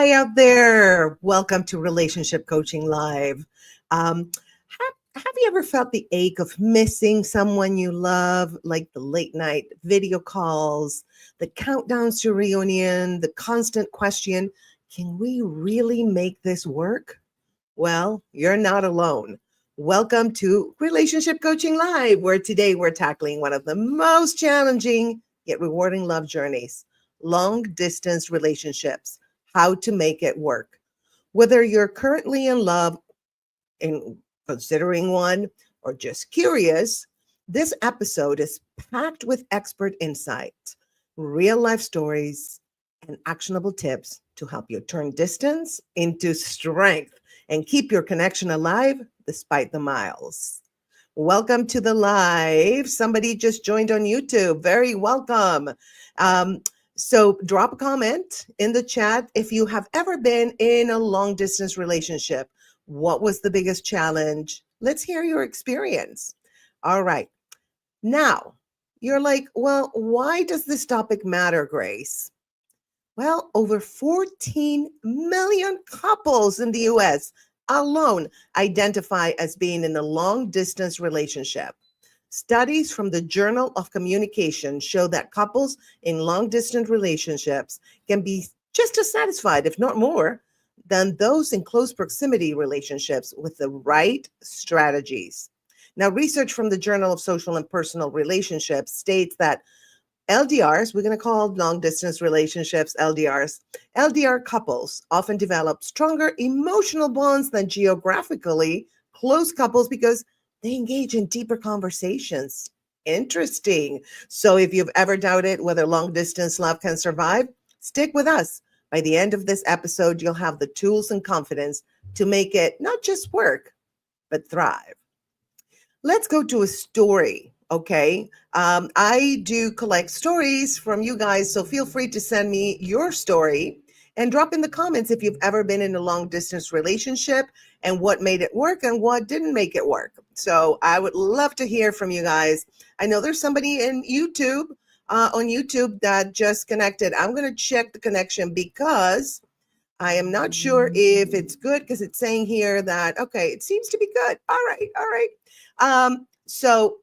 Hi out there. Welcome to Relationship Coaching Live. Have you ever felt the ache of missing someone you love, like the late night video calls, the countdowns to reunion, the constant question, can we really make this work? Well, you're not alone. Welcome to Relationship Coaching Live, where today we're tackling one of the most challenging yet rewarding love journeys, long distance relationships, how to make it work. Whether you're currently in love and considering one or just curious, this episode is packed with expert insight, real life stories, and actionable tips to help you turn distance into strength and keep your connection alive despite the miles. Welcome to the live. Somebody just joined on YouTube. Very welcome. So drop a comment in the chat if you have ever been in a long distance relationship. What was the biggest challenge? Let's hear your experience. All right. Now, you're like, well, why does this topic matter, Grace? Well, over 14 million couples in the US alone identify as being in a long distance relationship. Studies from the Journal of Communication show that couples in long distance relationships can be just as satisfied, if not more, than those in close proximity relationships with the right strategies. Now, research from the Journal of Social and Personal Relationships states that LDRs, we're going to call long distance relationships LDRs, LDR couples often develop stronger emotional bonds than geographically close couples because they engage in deeper conversations. Interesting. So if you've ever doubted whether long distance love can survive, stick with us. By the end of this episode, you'll have the tools and confidence to make it not just work, but thrive. Let's go to a story. Okay. I do collect stories from you guys, so feel free to send me your story and drop in the comments if you've ever been in a long distance relationship and what made it work and what didn't make it work. So I would love to hear from you guys. I know there's somebody in YouTube, on YouTube that just connected. I'm going to check the connection because I am not sure if it's good because it's saying here that, okay, it seems to be good. All right. So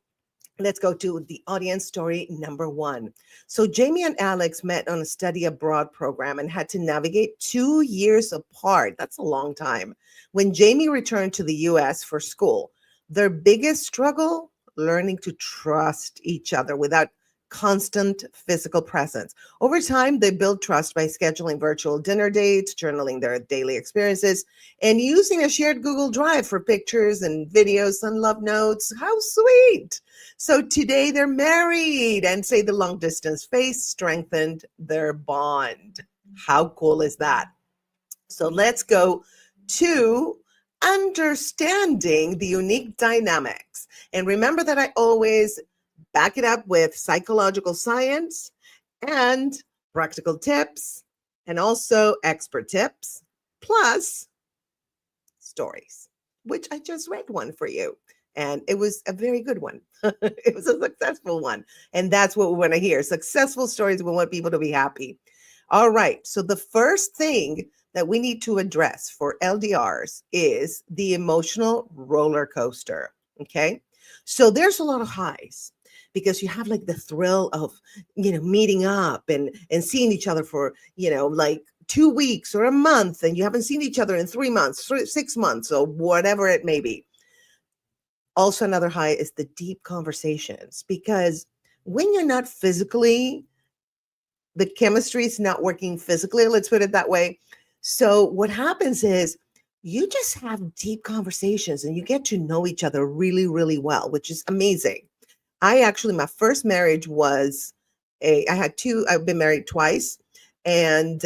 let's go to the audience story number one. So Jamie and Alex met on a study abroad program and had to navigate 2 years apart. That's a long time. When Jamie returned to the US for school, their biggest struggle, learning to trust each other without constant physical presence. Over time, they built trust by scheduling virtual dinner dates, journaling their daily experiences, and using a shared Google Drive for pictures and videos and love notes. How sweet. So today they're married and say the long distance phase strengthened their bond. How cool is that? So let's go to understanding the unique dynamics. And remember that I always back it up with psychological science and practical tips and also expert tips, plus stories, which I just read one for you. And it was a very good one. It was a successful one. And that's what we want to hear. Successful stories. We want people to be happy. All right. So the first thing that we need to address for LDRs is the emotional roller coaster. Okay. So there's a lot of highs because you have like the thrill of, meeting up and seeing each other for, like 2 weeks or a month, and you haven't seen each other in 3 months, 6 months, or whatever it may be. Also, another high is the deep conversations, because when you're not physically, the chemistry is not working physically, let's put it that way. So what happens is you just have deep conversations and you get to know each other really, really well, which is amazing. My first marriage was I've been married twice. And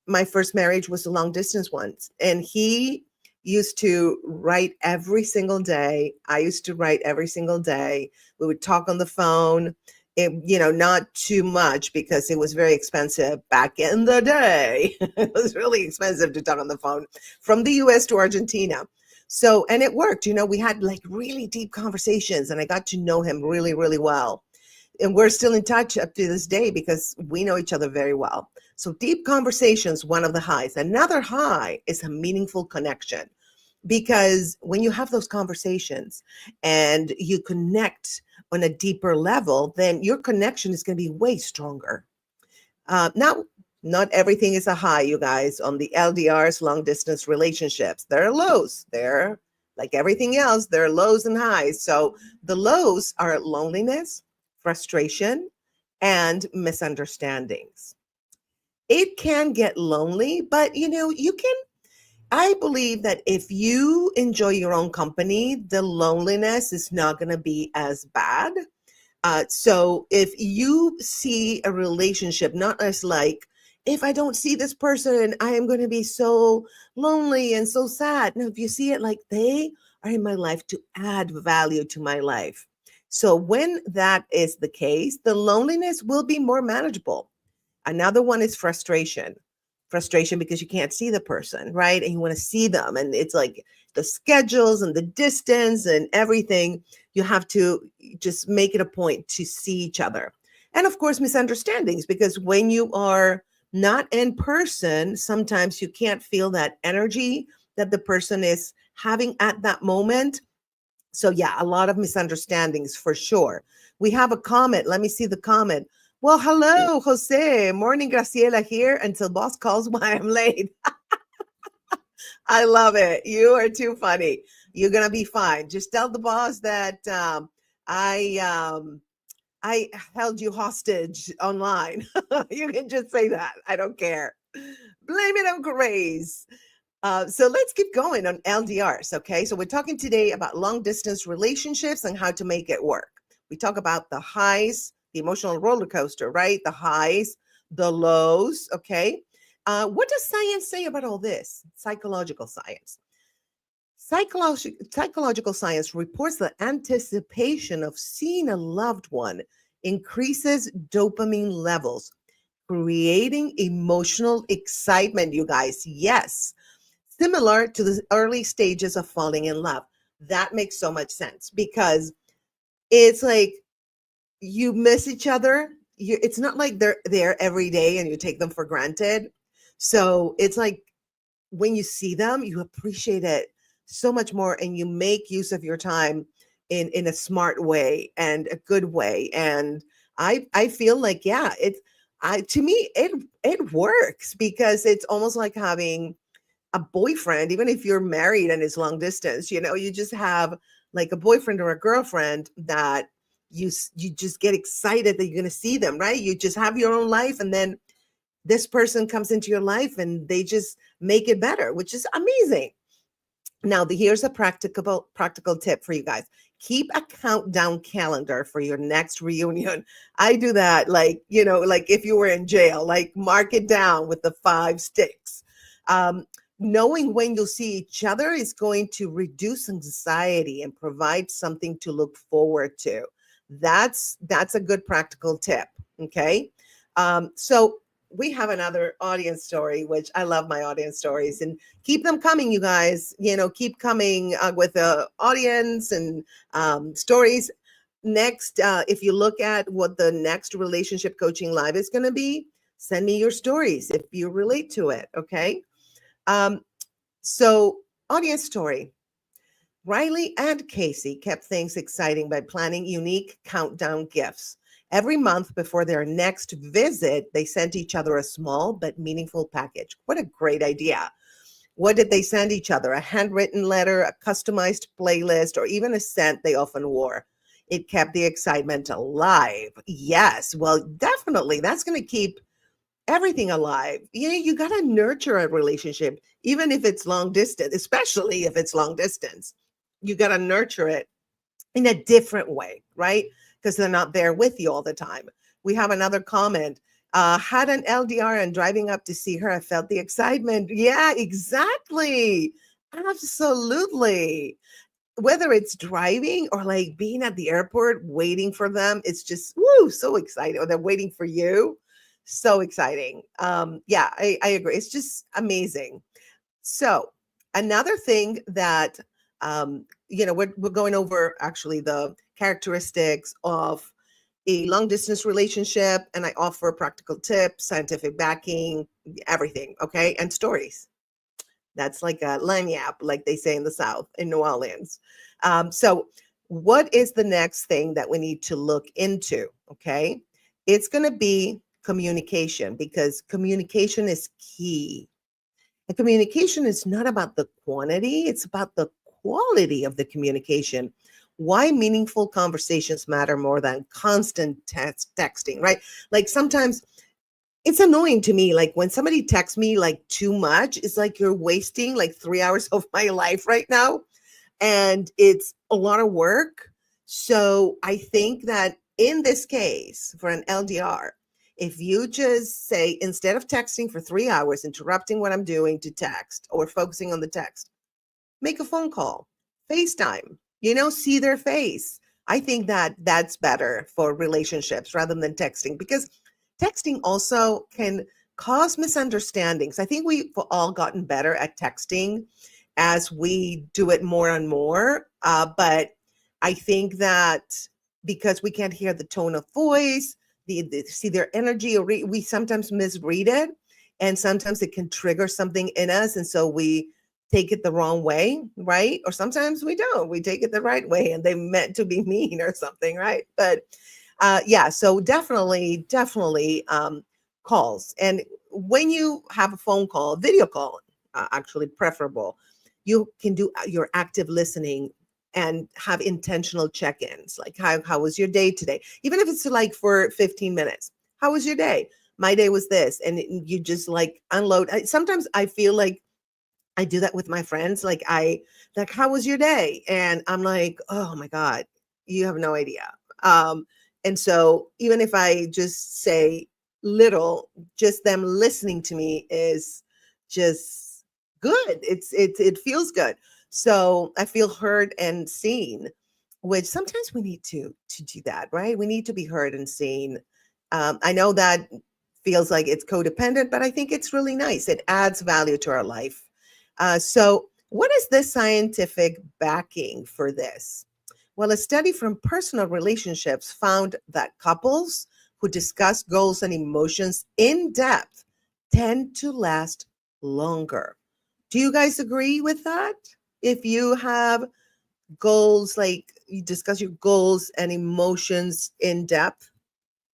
my first marriage was a long distance one. And he used to write every single day. I used to write every single day. We would talk on the phone. Not too much because it was very expensive back in the day. It was really expensive to talk on the phone from the US to Argentina. So, and it worked, we had like really deep conversations and I got to know him really, really well. And we're still in touch up to this day because we know each other very well. So deep conversations, one of the highs. Another high is a meaningful connection. Because when you have those conversations and you connect on a deeper level, then your connection is going to be way stronger. Now, not everything is a high, you guys, on the LDRs, long distance relationships. There are lows. There, like everything else, there are lows and highs. So the lows are loneliness, frustration, and misunderstandings. It can get lonely, but you can. I believe that if you enjoy your own company, the loneliness is not going to be as bad. So if you see a relationship not as like, if I don't see this person, I am going to be so lonely and so sad. No, if you see it like they are in my life to add value to my life. So when that is the case, the loneliness will be more manageable. Another one is frustration. Frustration because you can't see the person, right? And you want to see them. And it's like the schedules and the distance and everything. You have to just make it a point to see each other. And of course, misunderstandings, because when you are not in person, sometimes you can't feel that energy that the person is having at that moment. So, yeah, a lot of misunderstandings for sure. We have a comment. Let me see the comment. Well, hello, Jose. Morning, Graciela here until boss calls why I'm late. I love it. You are too funny. You're gonna be fine. Just tell the boss that I I held you hostage online. You can just say that. I don't care. Blame it on Grace. So let's keep going on LDRs. Okay. So we're talking today about long distance relationships and how to make it work. We talk about the highs, the emotional roller coaster, right? The highs, the lows. Okay. What does science say about all this? Psychological science. Psychological science reports that anticipation of seeing a loved one increases dopamine levels, creating emotional excitement, you guys. Yes, similar to the early stages of falling in love. That makes so much sense because it's like you miss each other. It's not like they're there every day and you take them for granted. So it's like when you see them, you appreciate it so much more and you make use of your time in a smart way and a good way. And I feel like, yeah, it's I to me it works because it's almost like having a boyfriend, even if you're married and it's long distance, you just have like a boyfriend or a girlfriend that you just get excited that you're going to see them, right? You just have your own life and then this person comes into your life and they just make it better, which is amazing. Now, here's a practical tip for you guys. Keep a countdown calendar for your next reunion. I do that like if you were in jail, like mark it down with the 5 sticks. Um, Knowing when you'll see each other is going to reduce anxiety and provide something to look forward to. That's a good practical tip. Okay. So we have another audience story, which I love my audience stories, and keep them coming, you guys. Keep coming with the audience and stories. Next, if you look at what the next relationship coaching live is going to be, send me your stories if you relate to it. Okay. Um, so, audience story. Riley and Casey kept things exciting by planning unique countdown gifts. Every month before their next visit, they sent each other a small but meaningful package. What a great idea. What did they send each other? A handwritten letter, a customized playlist, or even a scent they often wore. It kept the excitement alive. Yes, well, definitely. That's going to keep everything alive. You got to nurture a relationship, even if it's long distance, especially if it's long distance. You got to nurture it in a different way, right? Because they're not there with you all the time. We have another comment. Had an LDR and driving up to see her, I felt the excitement. Yeah, exactly. Absolutely. Whether it's driving or like being at the airport waiting for them, it's just woo, so exciting. Or they're waiting for you. So exciting. Yeah, I agree. It's just amazing. So another thing that we're going over actually the characteristics of a long distance relationship and I offer practical tips, scientific backing, everything. Okay. And stories. That's like a lagniappe, like they say in the South, in New Orleans. So, what is the next thing that we need to look into? Okay. It's going to be communication because communication is key. And communication is not about the quantity, it's about the quality of the communication. Why meaningful conversations matter more than constant texting, right? Like sometimes it's annoying to me. Like when somebody texts me like too much, it's like you're wasting like 3 hours of my life right now. And it's a lot of work. So I think that in this case, for an LDR, if you just say, instead of texting for 3 hours, interrupting what I'm doing to text or focusing on the text, make a phone call, FaceTime, see their face. I think that that's better for relationships rather than texting because texting also can cause misunderstandings. I think we've all gotten better at texting as we do it more and more. But I think that because we can't hear the tone of voice, see their energy, or we sometimes misread it. And sometimes it can trigger something in us. And so we take it the wrong way, right? Or sometimes we don't. We take it the right way and they meant to be mean or something, right? But yeah, so definitely calls. And when you have a phone call, video call, actually preferable, you can do your active listening and have intentional check-ins. Like, how was your day today? Even if it's like for 15 minutes. How was your day? My day was this. And you just like unload. Sometimes I feel like I do that with my friends. Like, how was your day? And I'm like, oh my God, you have no idea. And so even if I just say little, just them listening to me is just good. It feels good. So I feel heard and seen, which sometimes we need to do that, right? We need to be heard and seen. I know that feels like it's codependent, but I think it's really nice. It adds value to our life. So, what is the scientific backing for this? Well, a study from personal relationships found that couples who discuss goals and emotions in depth tend to last longer. Do you guys agree with that? If you have goals, like you discuss your goals and emotions in depth,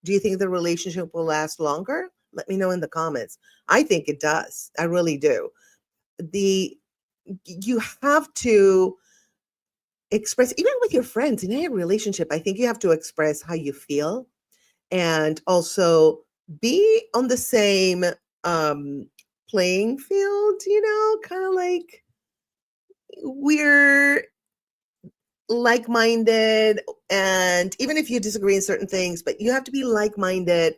do you think the relationship will last longer? Let me know in the comments. I think it does. I really do. The You have to express, even with your friends in a relationship, I think you have to express how you feel and also be on the same um playing field, kind of like we're like-minded. And even if you disagree in certain things, but you have to be like-minded.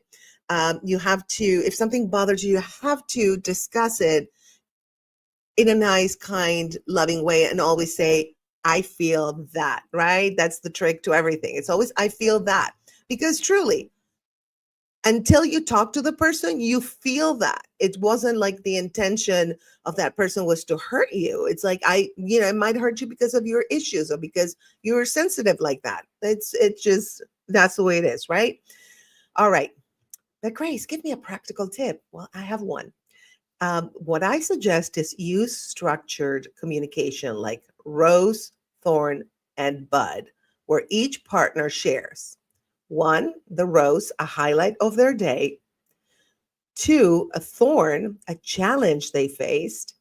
You have to, if something bothers you, you have to discuss it in a nice, kind, loving way and always say, I feel that, right? That's the trick to everything. It's always, I feel that. Because truly, until you talk to the person, you feel that. It wasn't like the intention of that person was to hurt you. It's like, it might hurt you because of your issues or because you're sensitive like that. It's just, that's the way it is, right? All right. But Grace, give me a practical tip. Well, I have one. What I suggest is use structured communication like rose, thorn, and bud, where each partner shares. One, the rose, a highlight of their day. Two, a thorn, a challenge they faced.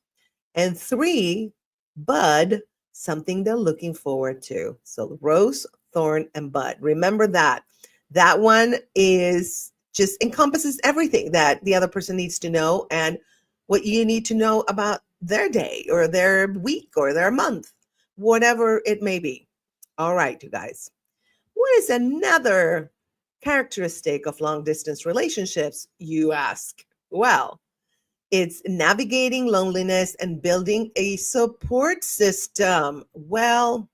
And three, bud, something they're looking forward to. So rose, thorn, and bud. Remember that. That one is just encompasses everything that the other person needs to know and what you need to know about their day or their week or their month, whatever it may be. All right, you guys. What is another characteristic of long distance relationships, you ask? Well, it's navigating loneliness and building a support system. Well,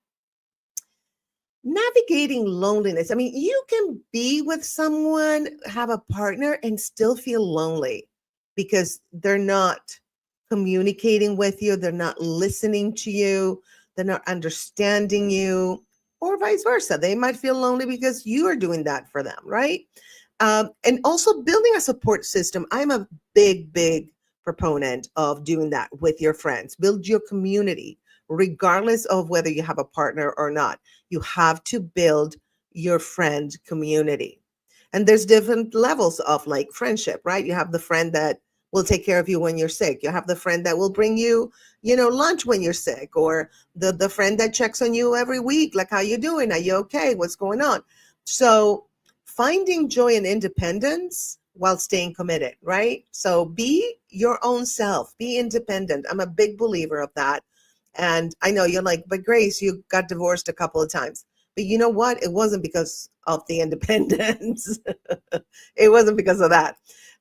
navigating loneliness. I mean, you can be with someone, have a partner, and still feel lonely because they're not communicating with you, they're not listening to you, they're not understanding you, or vice versa. They might feel lonely because you are doing that for them, right? And also building a support system. I'm a big proponent of doing that with your friends. Build your community, regardless of whether you have a partner or not. You have to build your friend community. And there's different levels of like friendship, right? You have the friend that will take care of you when you're sick. You have the friend that will bring you, lunch when you're sick, or the friend that checks on you every week, like how you doing? Are you okay? What's going on? So finding joy and independence while staying committed, right? So be your own self, be independent. I'm a big believer of that. And I know you're like, but Grace, you got divorced a couple of times. But you know what? It wasn't because of the independence. It wasn't because of that.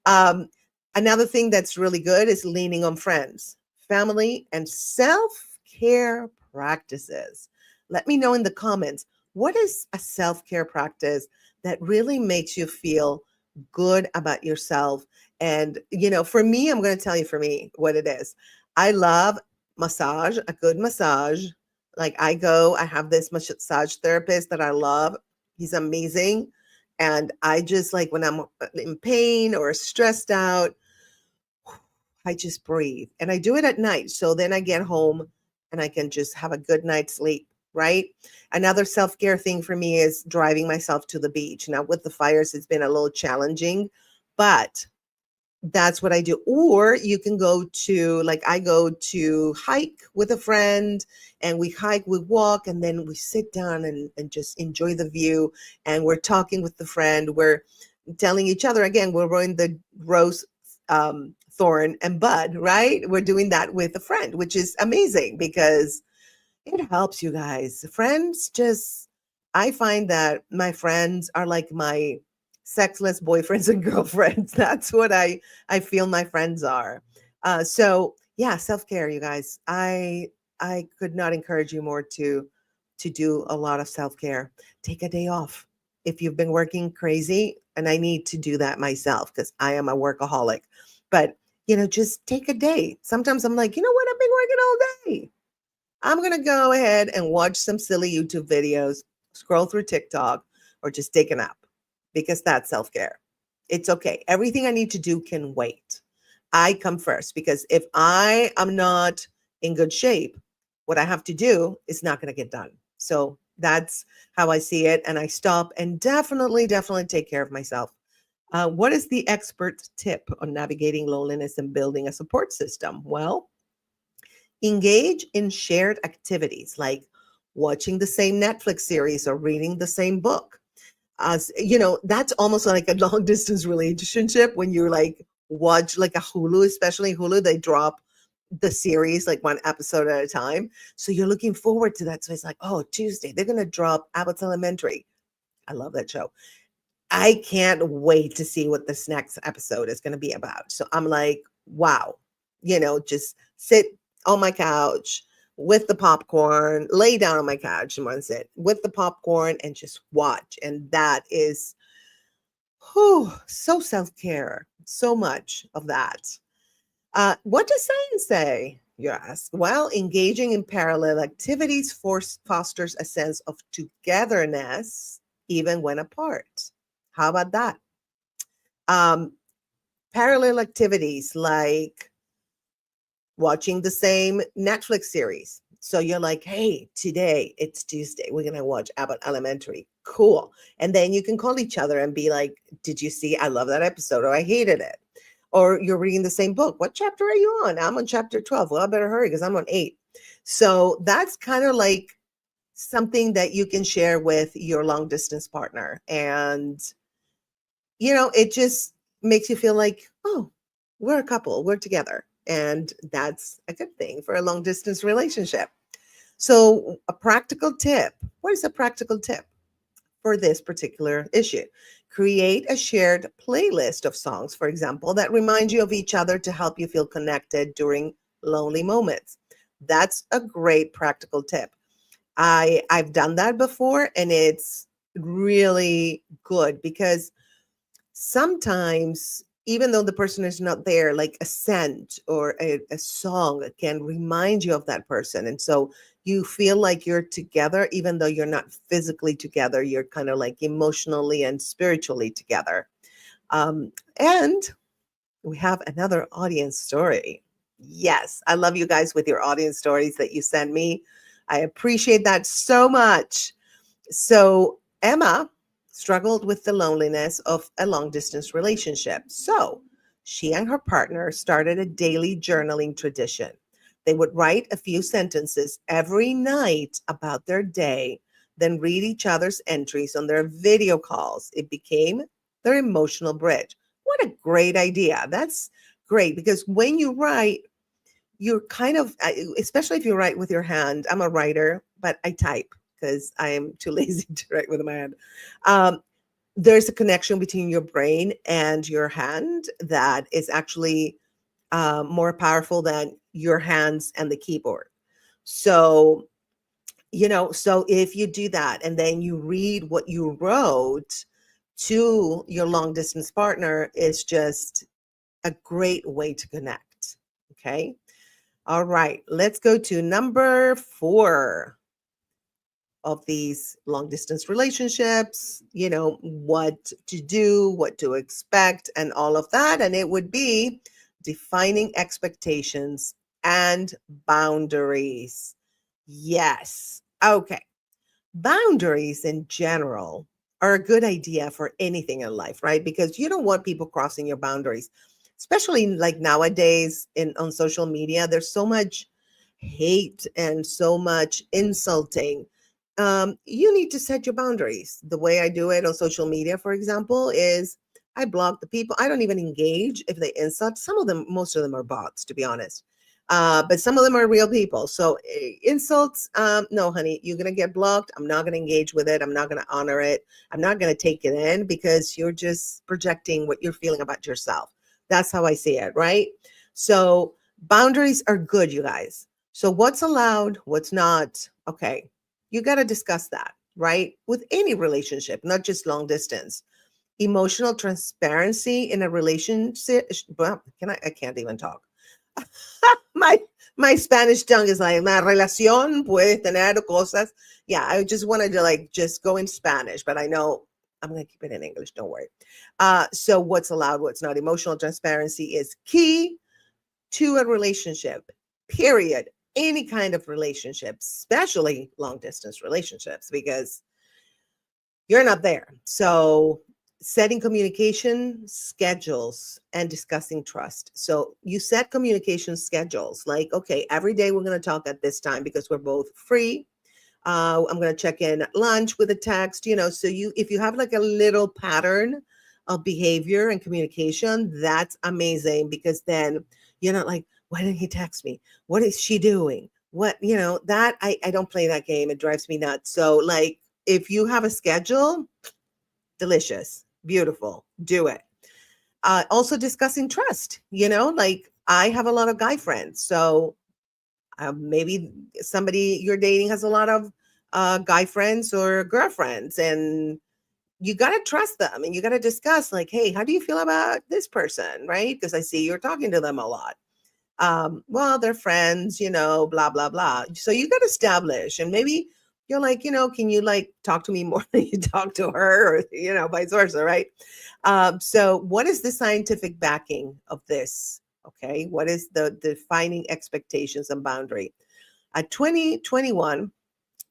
Um, Another thing that's really good is leaning on friends, family, and self care practices. Let me know in the comments, what is a self care practice that really makes you feel good about yourself? And, for me, I'm going to tell you for me what it is. I love massage, a good massage. Like I have this massage therapist that I love. He's amazing. And I just like when I'm in pain or stressed out, I just breathe and I do it at night. So then I get home and I can just have a good night's sleep, right? Another self care thing for me is driving myself to the beach. Now, with the fires, it's been a little challenging, but that's what I do. Or you can go to, like, I go to hike with a friend and we hike, we walk, and then we sit down and just enjoy the view. And we're talking with the friend. We're telling each other, again, we're growing the rose, thorn, and bud, right? We're doing that with a friend, which is amazing because it helps you guys. Friends just, I find that my friends are like my sexless boyfriends and girlfriends. That's what I feel my friends are. So yeah, self-care, you guys. I could not encourage you more to do a lot of self-care. Take a day off. If you've been working crazy, and I need to do that myself because I am a workaholic. But just take a day. Sometimes I'm like, you know what? I've been working all day. I'm going to go ahead and watch some silly YouTube videos, scroll through TikTok, or just take a nap because that's self care. It's okay. Everything I need to do can wait. I come first because if I am not in good shape, what I have to do is not going to get done. So that's how I see it. And I stop and definitely take care of myself. What is the expert tip on navigating loneliness and building a support system? Well, engage in shared activities like watching the same Netflix series or reading the same book. That's almost like a long distance relationship when you're like watch like a Hulu, especially Hulu, they drop the series like one episode at a time. So you're looking forward to that. So it's like, oh, Tuesday, they're going to drop Abbott's Elementary. I love that show. I can't wait to see what this next episode is going to be about. So I'm like, wow, just sit on my couch with the popcorn, lay down on my couch and want to sit with the popcorn and just watch. And that is so self-care, so much of that. What does science say? You ask. Well, engaging in parallel activities fosters a sense of togetherness even when apart. How about that? Um, Parallel activities like watching the same Netflix series. So you're like, hey, today it's Tuesday. We're going to watch Abbott Elementary. Cool. And then you can call each other and be like, did you see? I love that episode or I hated it. Or you're reading the same book. What chapter are you on? I'm on chapter 12. Well, I better hurry because I'm on 8. So that's kind of like something that you can share with your long distance partner. And it just makes you feel like, oh, we're a couple, we're together. And that's a good thing for a long distance relationship. So, a practical tip. What is a practical tip for this particular issue? Create a shared playlist of songs, for example, that remind you of each other to help you feel connected during lonely moments. That's a great practical tip. I've done that before and it's really good because sometimes even though the person is not there, like a scent or a song can remind you of that person. And so you feel like you're together, even though you're not physically together, you're kind of like emotionally and spiritually together. And we have another audience story. Yes, I love you guys with your audience stories that you send me. I appreciate that so much. So, Emma struggled with the loneliness of a long distance relationship. So, she and her partner started a daily journaling tradition. They would write a few sentences every night about their day, then read each other's entries on their video calls. It became their emotional bridge. What a great idea! That's great because when you write, you're kind of, especially if you write with your hand. I'm a writer, but I type because I am too lazy to write with my hand. Um, there's a connection between your brain and your hand that is actually more powerful than your hands and the keyboard. So, so if you do that and then you read what you wrote to your long distance partner, it's just a great way to connect. Okay. All right, let's go to number 4 of these long distance relationships, what to do, what to expect, and all of that. And it would be defining expectations and boundaries. Yes. Okay. Boundaries in general are a good idea for anything in life, right? Because you don't want people crossing your boundaries, especially like nowadays on social media. There's so much hate and so much insulting. You need to set your boundaries. The way I do it on social media, for example, is I block the people. I don't even engage if they insult. Some of them, most of them are bots, to be honest. But some of them are real people. So insults, no, honey, you're gonna get blocked. I'm not gonna engage with it. I'm not gonna honor it. I'm not gonna take it in because you're just projecting what you're feeling about yourself. That's how I see it, right? So boundaries are good, you guys. So what's allowed, what's not? Okay, you got to discuss that, right? With any relationship, not just long distance. Emotional transparency in a relationship. Well, I can't even talk. my my Spanish tongue is like una relación puede tener cosas. Yeah, I just wanted to like just go in Spanish, but I know I'm gonna keep it in English. Don't worry. So what's allowed, what's not? Emotional transparency is key to a relationship. Period. Any kind of relationship, especially long distance relationships, because you're not there. So setting communication schedules and discussing trust. So you set communication schedules like, okay, every day we're going to talk at this time because we're both free. I'm going to check in at lunch with a text, so if you have like a little pattern of behavior and communication, that's amazing because then you're not like, why didn't he text me? What is she doing? What, that I don't play that game. It drives me nuts. So like if you have a schedule, delicious, beautiful, do it. Also discussing trust, like I have a lot of guy friends. So maybe somebody you're dating has a lot of guy friends or girlfriends, and you got to trust them and you got to discuss like, hey, how do you feel about this person, right? Because I see you're talking to them a lot. Well, they're friends, blah blah blah. So you got to establish, and maybe you're like, can you like talk to me more than you talk to her, or vice versa, right? So what is the scientific backing of this? Okay, what is the defining expectations and boundary? A 2021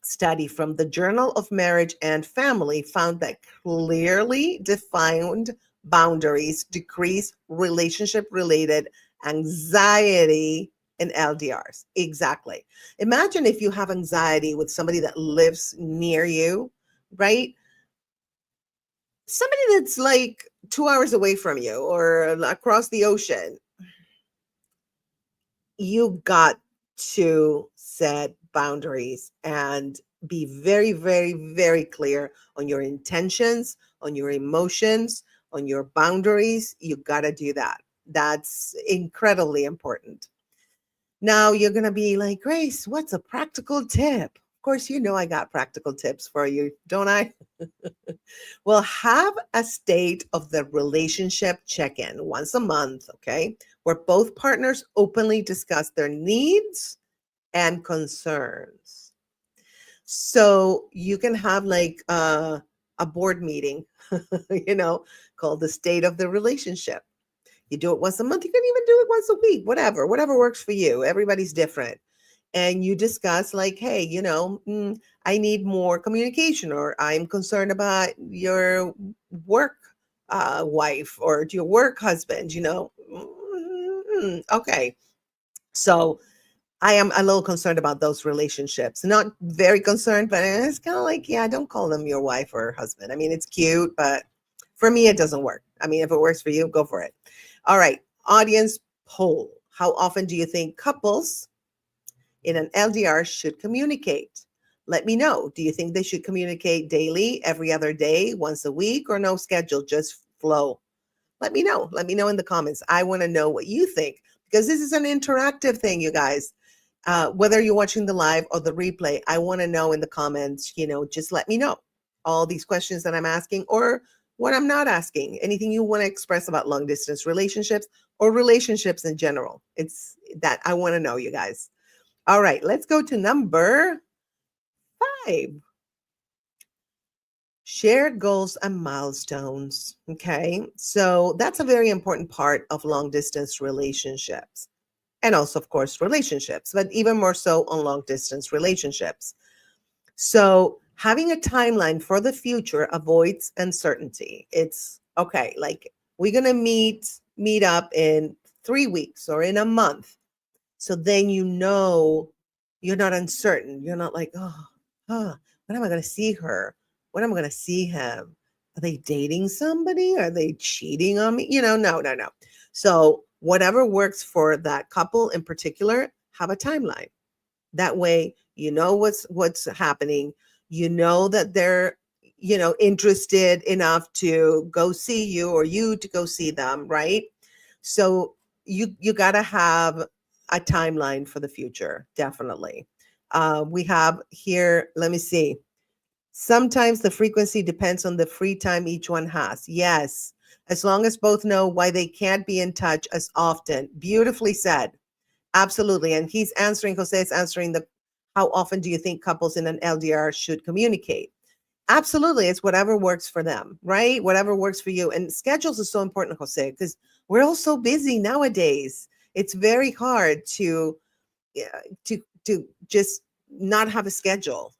study from the Journal of Marriage and Family found that clearly defined boundaries decrease relationship related anxiety in LDRs. Exactly. Imagine if you have anxiety with somebody that lives near you, right? Somebody that's like 2 hours away from you or across the ocean. You got to set boundaries and be very, very, very clear on your intentions, on your emotions, on your boundaries. You got to do that. That's incredibly important. Now you're going to be like, Grace, what's a practical tip Of course, I got practical tips for you, don't I? Well, have a state of the relationship check in once a month, okay? Where both partners openly discuss their needs and concerns. So you can have like a board meeting, you know, called the state of the relationship. You do it once a month. You can even do it once a week, whatever works for you. Everybody's different. And you discuss, like, hey, I need more communication, or I'm concerned about your work wife or your work husband, Okay. So I am a little concerned about those relationships. Not very concerned, but it's kind of like, yeah, don't call them your wife or husband. I mean, it's cute, but for me, it doesn't work. I mean, if it works for you, go for it. All right. Audience poll. How often do you think couples in an LDR should communicate? Let me know. Do you think they should communicate daily, every other day, once a week, or no schedule, just flow? Let me know. Let me know in the comments. I want to know what you think, because this is an interactive thing, you guys. Whether you're watching the live or the replay, I want to know in the comments, just let me know all these questions that I'm asking, or what I'm not asking, anything you want to express about long distance relationships or relationships in general. It's that I want to know, you guys. All right, let's go to number 5. Shared goals and milestones. Okay. So that's a very important part of long distance relationships, and also, of course, relationships, but even more so on long distance relationships. So having a timeline for the future avoids uncertainty. It's okay, like, we're going to meet up in 3 weeks or in a month. So then you're not uncertain. You're not like, when am I going to see her? When am I going to see him? Are they dating somebody? Are they cheating on me? No. So whatever works for that couple in particular, have a timeline. That way, what's happening. You know that they're, interested enough to go see you, or you to go see them, right? So you got to have a timeline for the future, definitely. We have here, let me see. Sometimes the frequency depends on the free time each one has. Yes, as long as both know why they can't be in touch as often. Beautifully said. Absolutely. And Jose is answering the, how often do you think couples in an LDR should communicate? Absolutely. It's whatever works for them, right? Whatever works for you. And schedules is so important, Jose, because we're all so busy nowadays. It's very hard yeah, to just not have a schedule.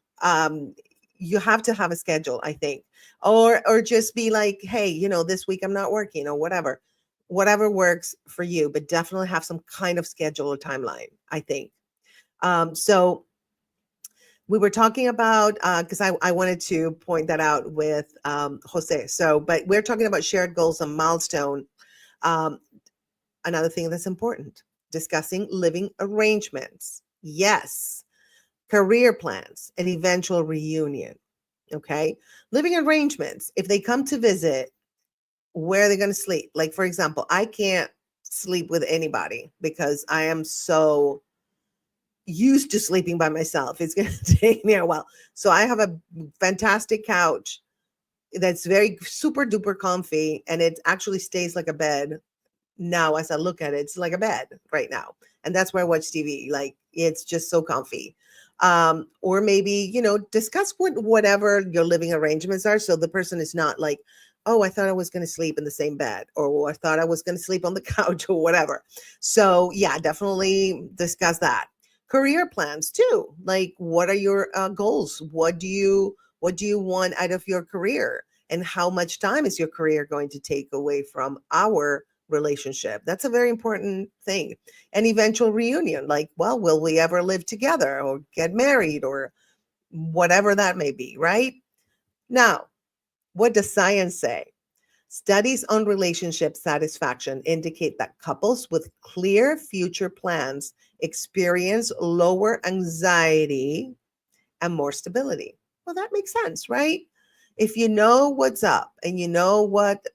You have to have a schedule, I think, or just be like, hey, this week I'm not working, or whatever works for you, but definitely have some kind of schedule or timeline, I think. So we were talking about, because I wanted to point that out with Jose. So, but we're talking about shared goals and milestone. Um, Another thing that's important, discussing living arrangements. Yes. Career plans, and eventual reunion. Okay. Living arrangements. If they come to visit, where are they going to sleep? Like, for example, I can't sleep with anybody because I am so used to sleeping by myself. It's going to take me a while. So I have a fantastic couch that's very super duper comfy, and it actually stays like a bed. Now, as I look at it, it's like a bed right now. And that's where I watch TV. Like, it's just so comfy. Or maybe, discuss whatever your living arrangements are. So the person is not like, oh, I thought I was going to sleep in the same bed, or I thought I was going to sleep on the couch, or whatever. So yeah, definitely discuss that. Career plans too. Like, what are your goals? What do you want out of your career? And how much time is your career going to take away from our relationship? That's a very important thing. An eventual reunion, like, well, will we ever live together or get married, or whatever that may be, right? Now, what does science say? Studies on relationship satisfaction indicate that couples with clear future plans experience lower anxiety and more stability. Well, that makes sense, right? If you know what's up and you know what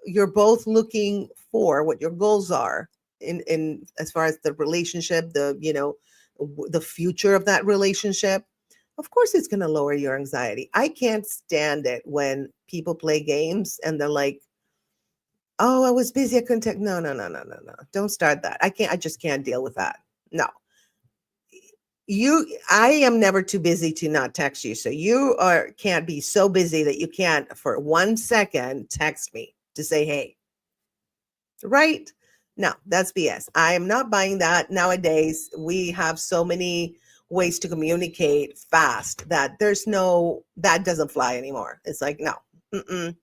you're both looking for, what your goals are in as far as the relationship, the future of that relationship, Of course, it's going to lower your anxiety. I can't stand it when people play games and they're like, oh, I was busy. I couldn't take. No, no, no, no, no, no. Don't start that. I can't. I just can't deal with that. No, I am never too busy to not text you. So you can't be so busy that you can't for 1 second text me to say, hey, right? No, that's BS. I am not buying that. Nowadays, we have so many ways to communicate fast that that doesn't fly anymore. It's like, no, mm-mm.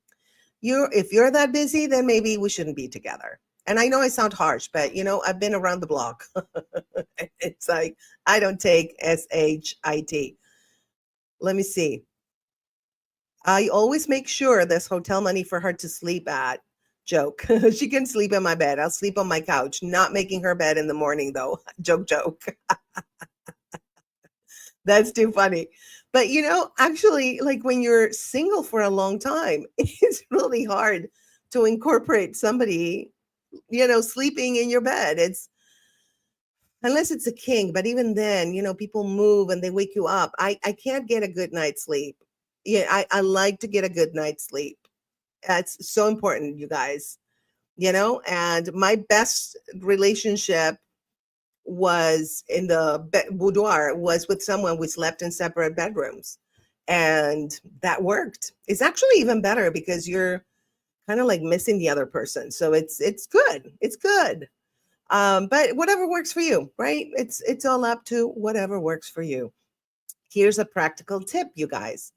If you're that busy, then maybe we shouldn't be together. And I know I sound harsh, but I've been around the block. It's like, I don't take SHIT. Let me see. I always make sure there's hotel money for her to sleep at. Joke. She can sleep in my bed. I'll sleep on my couch, not making her bed in the morning though. Joke, joke. That's too funny. But actually, like when you're single for a long time, it's really hard to incorporate somebody, sleeping in your bed. It's unless it's a king, but even then, people move and they wake you up. I can't get a good night's sleep. Yeah, I like to get a good night's sleep. That's so important, you guys. And my best relationship was in the boudoir, was with someone we slept in separate bedrooms. And that worked. It's actually even better because you're kind of like missing the other person. So it's good. It's good. But whatever works for you, right? It's all up to whatever works for you. Here's a practical tip, you guys.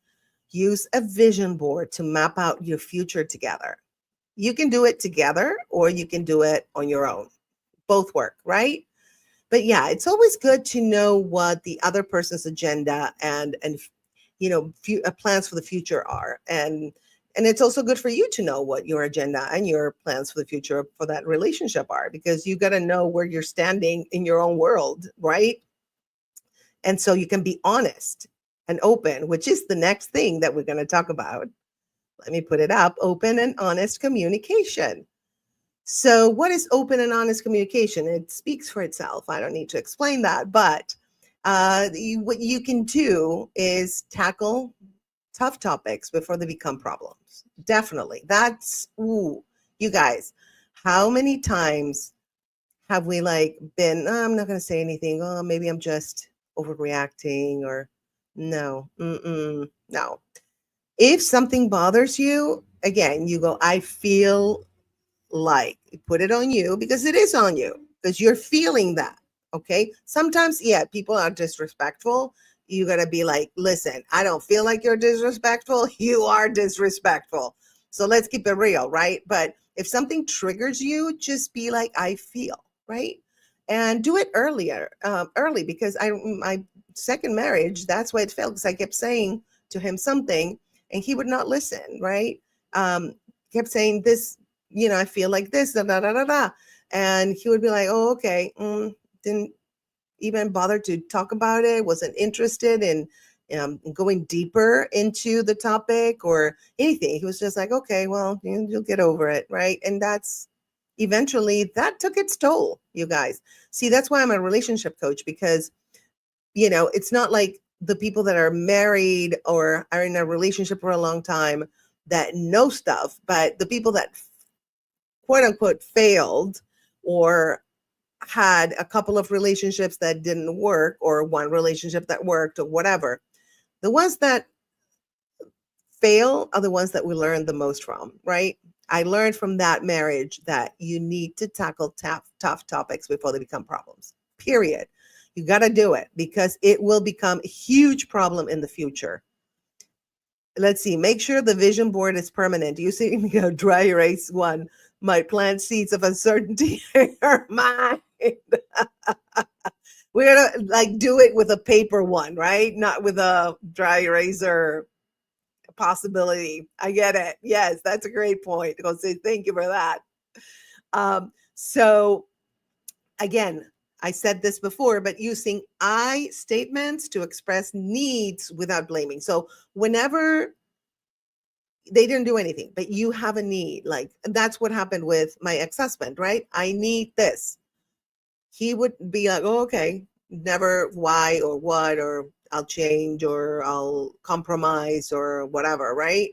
Use a vision board to map out your future together. You can do it together or you can do it on your own. Both work, right? But yeah, it's always good to know what the other person's agenda and plans for the future are. And it's also good for you to know what your agenda and your plans for the future for that relationship are, because you got to know where you're standing in your own world, right? And so you can be honest and open, which is the next thing that we're going to talk about. Let me put it up. Open and honest communication. So what is open and honest communication? It speaks for itself. I don't need to explain that, but what you can do is tackle tough topics before they become problems. Definitely. You guys, how many times have we been, oh, I'm not going to say anything. Oh, maybe I'm just overreacting, or no, no. If something bothers you, again, you go, I feel like, put it on you because it is on you because you're feeling that. Okay. Sometimes, yeah, people are disrespectful. You got to be like, listen, I don't feel like you're disrespectful. You are disrespectful. So let's keep it real, right? But if something triggers you, just be like, I feel, right? And do it early, because my second marriage, that's why it failed, because I kept saying to him something and he would not listen, right? Kept saying this, I feel like this, da, da, da, da, da. And he would be like, oh, okay. Didn't even bother to talk about it, wasn't interested in going deeper into the topic or anything. He was just like, okay, well, you'll get over it, right? And that's eventually that took its toll, you guys. See, that's why I'm a relationship coach, because, it's not like the people that are married or are in a relationship for a long time that know stuff, but the people that quote unquote failed or had a couple of relationships that didn't work or one relationship that worked or whatever. The ones that fail are the ones that we learn the most from, right? I learned from that marriage that you need to tackle tough topics before they become problems, period. You got to do it because it will become a huge problem in the future. Let's see, make sure the vision board is permanent. Using dry erase one might plant seeds of uncertainty in your mind. We're gonna do it with a paper one, right? Not with a dry eraser possibility. I get it. Yes, that's a great point. I'll say thank you for that. So again, I said this before, but using I statements to express needs without blaming. So whenever they didn't do anything, but you have a need, that's what happened with my ex-husband, right? I need this. He would be like, oh, okay, never why or what, or I'll change or I'll compromise or whatever, right?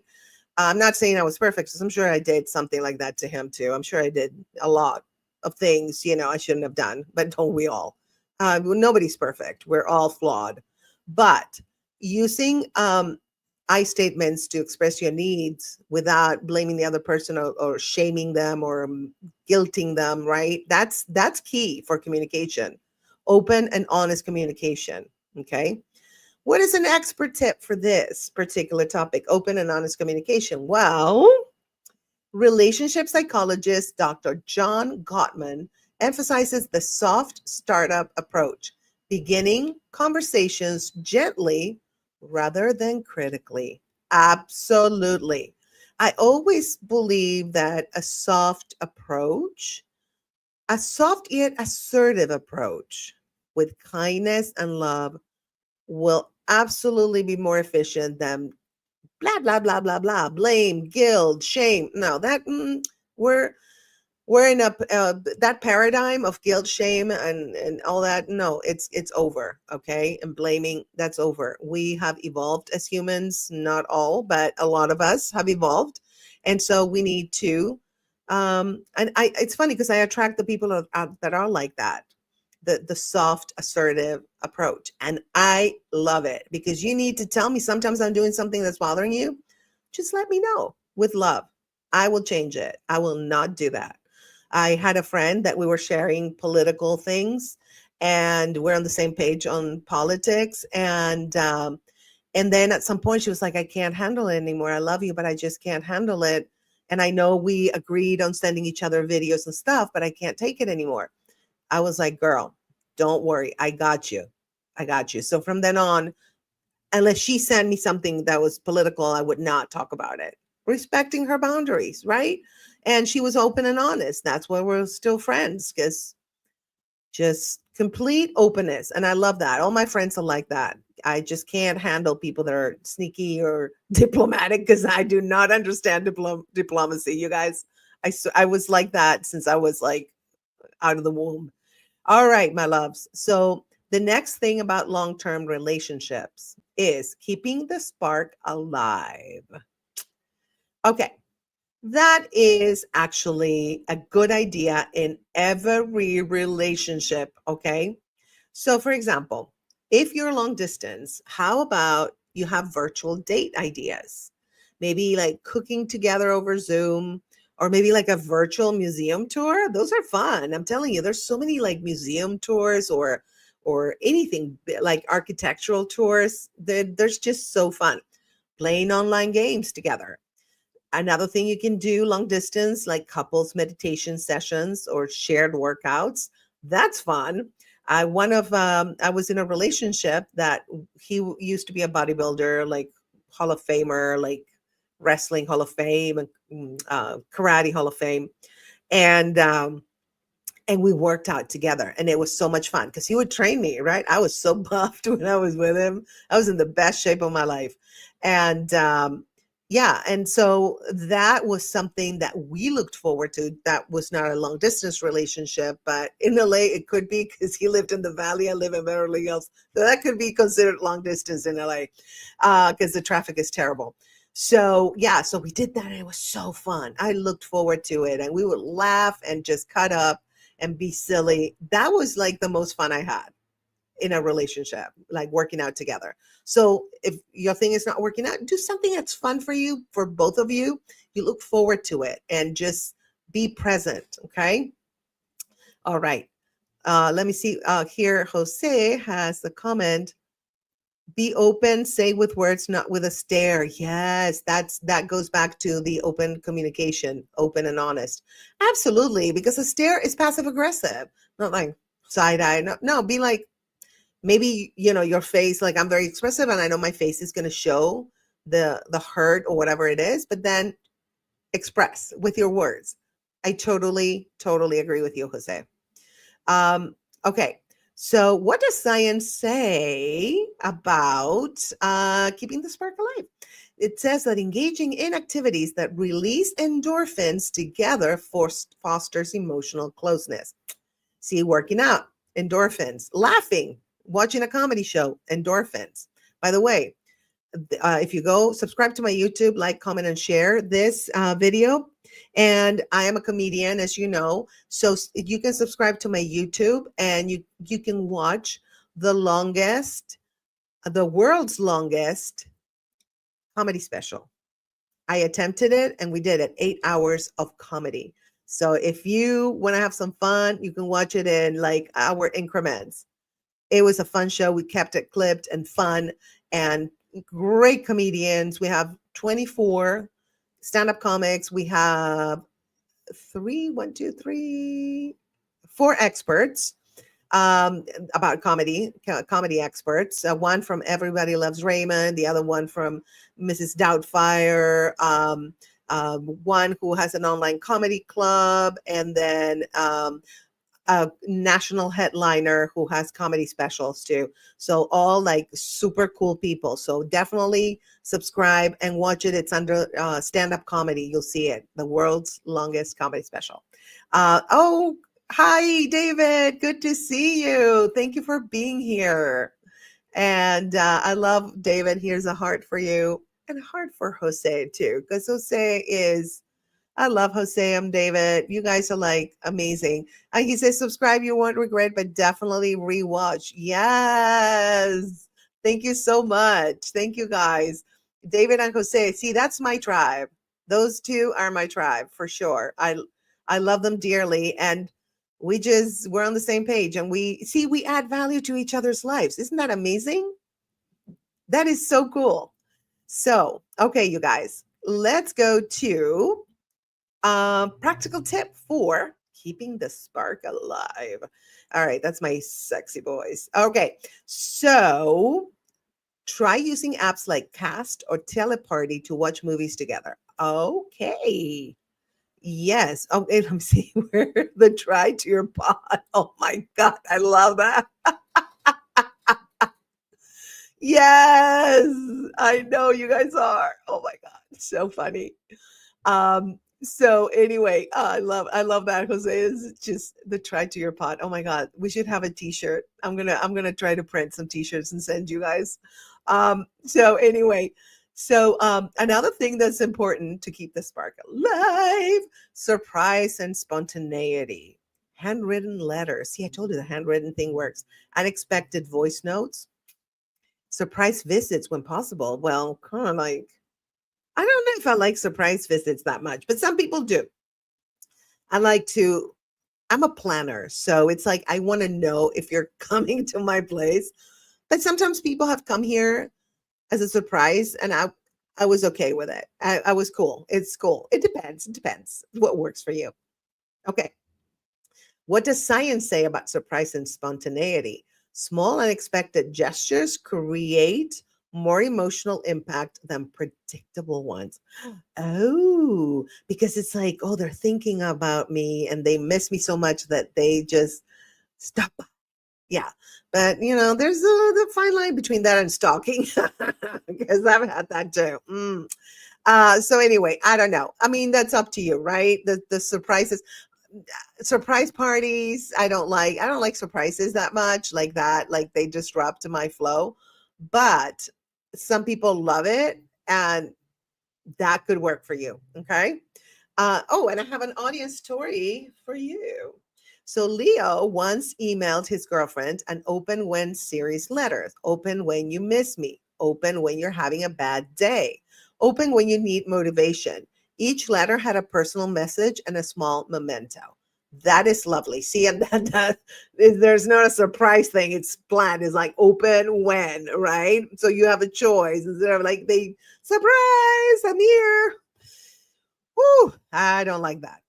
I'm not saying I was perfect, because I'm sure I did something like that to him too. I'm sure I did a lot of things, I shouldn't have done, but don't we all? Nobody's perfect. We're all flawed. But using I statements to express your needs without blaming the other person, or shaming them, or guilting them, right? That's key for communication. Open and honest communication. Okay. What is an expert tip for this particular topic? Open and honest communication. Well, relationship psychologist Dr. John Gottman emphasizes the soft startup approach, beginning conversations gently rather than critically. Absolutely. I always believe that a soft yet assertive approach with kindness and love will absolutely be more efficient than blah blah blah blah blah, blame, guilt, shame. No, we're in a that paradigm of guilt, shame, and all that. No, it's over. Okay, and blaming, that's over. We have evolved as humans, not all, but a lot of us have evolved, and so we need to. And it's funny because I attract the people that are like that, the soft, assertive approach. And I love it, because you need to tell me sometimes I'm doing something that's bothering you. Just let me know with love. I will change it. I will not do that. I had a friend that we were sharing political things, and we're on the same page on politics. And then at some point she was like, I can't handle it anymore. I love you, but I just can't handle it. And I know we agreed on sending each other videos and stuff, but I can't take it anymore. I was like, girl, don't worry. I got you. I got you. So from then on, unless she sent me something that was political, I would not talk about it, respecting her boundaries, right? And she was open and honest. That's why we're still friends, because just complete openness. And I love that. All my friends are like that. I just can't handle people that are sneaky or diplomatic, because I do not understand diplomacy. You guys, I was like that since I was like out of the womb. All right, my loves. So the next thing about long-term relationships is keeping the spark alive. Okay, that is actually a good idea in every relationship. Okay. So, for example, if you're long distance, how about you have virtual date ideas? Maybe like cooking together over Zoom, or maybe like a virtual museum tour. Those are fun. I'm telling you, there's so many like museum tours, or anything like architectural tours. There's just so fun. Playing online games together. Another thing you can do long distance, like couples meditation sessions or shared workouts. That's fun. I was in a relationship that used to be a bodybuilder, like Hall of Famer, like wrestling Hall of Fame, and karate Hall of Fame, and and we worked out together, and it was so much fun because he would train me, right? I was so buffed when I was with him. I was in the best shape of my life. And yeah, and so that was something that we looked forward to. That was not a long distance relationship, but in LA it could be, because he lived in the valley, I live in Beverly Hills, so that could be considered long distance in LA, because the traffic is terrible. So yeah, so we did that, and it was so fun. I looked forward to it, and we would laugh and just cut up and be silly. That was like the most fun I had in a relationship, like working out together. So if your thing is not working out, do something that's fun for you, for both of you. You look forward to it, and just be present. Okay. All right. Let me see. Here, Jose has a comment. Be open, say with words, not with a stare. Yes, that goes back to the open communication, open and honest. Absolutely, because a stare is passive aggressive, not like side eye. No, no, be like, maybe your face, like I'm very expressive, and I know my face is going to show the hurt or whatever it is, but then express with your words. I totally agree with you, Jose. Okay. So what does science say about keeping the spark alive? It says that engaging in activities that release endorphins together fosters emotional closeness. See, working out, endorphins, laughing, watching a comedy show, endorphins. By the way, if you go subscribe to my YouTube, like, comment, and share this video. And I am a comedian, as you know, so you can subscribe to my YouTube, and you can watch the world's longest comedy special. I attempted it, and we did it 8 hours of comedy. So if you want to have some fun, you can watch it in like hour increments. It was a fun show. We kept it clipped and fun, and great comedians. We have 24 stand-up comics. We have four experts um, about comedy experts. One from Everybody Loves Raymond, the other one from Mrs. Doubtfire, one who has an online comedy club, and then a national headliner who has comedy specials too. So all like super cool people. So definitely subscribe and watch it. It's under stand-up comedy. You'll see it. The world's longest comedy special. Oh, hi, David. Good to see you. Thank you for being here. And I love David. Here's a heart for you, and a heart for Jose too, because Jose is, I love Jose and David. You guys are like amazing. He says, subscribe, you won't regret, but definitely rewatch. Yes. Thank you so much. Thank you, guys. David and Jose. See, that's my tribe. Those two are my tribe for sure. I love them dearly. And we're on the same page, and we add value to each other's lives. Isn't that amazing? That is so cool. So, okay, you guys, let's go to practical tip for keeping the spark alive. All right, that's my sexy voice. Okay, so try using apps like Cast or Teleparty to watch movies together. Okay. Yes. Oh, and I'm seeing where the try to your pod. Oh my God, I love that. Yes, I know you guys are. Oh my God, so funny. So anyway, I love that, Jose, is just the try to your pot. Oh my God, we should have a t-shirt. I'm gonna try to print some t-shirts and send you guys. So anyway, another thing that's important to keep the spark alive: surprise and spontaneity. Handwritten letters. See, I told you the handwritten thing works. Unexpected voice notes, surprise visits when possible. Well, kind of like, I don't know if I like surprise visits that much, but some people do. I like to, I'm a planner. So it's like, I want to know if you're coming to my place. But sometimes people have come here as a surprise, and I was okay with it. I was cool. It's cool. It depends. It depends what works for you. Okay. What does science say about surprise and spontaneity? Small unexpected gestures create more emotional impact than predictable ones. Oh, because it's like, oh, they're thinking about me and they miss me so much that they just stop by. Yeah. But, there's the fine line between that and stalking, because I've had that too. So anyway, I don't know. I mean, that's up to you, right? The surprise parties, I don't like surprises that much, like that, like they disrupt my flow. But some people love it, and that could work for you. Okay. Oh, and I have an audience story for you. So Leo once emailed his girlfriend an open when series letter. Open when you miss me. Open when you're having a bad day. Open when you need motivation. Each letter had a personal message and a small memento. That is lovely. See, and there's not a surprise thing. It's planned. It's like open when, right? So you have a choice instead of like they surprise, I'm here. Whew, I don't like that.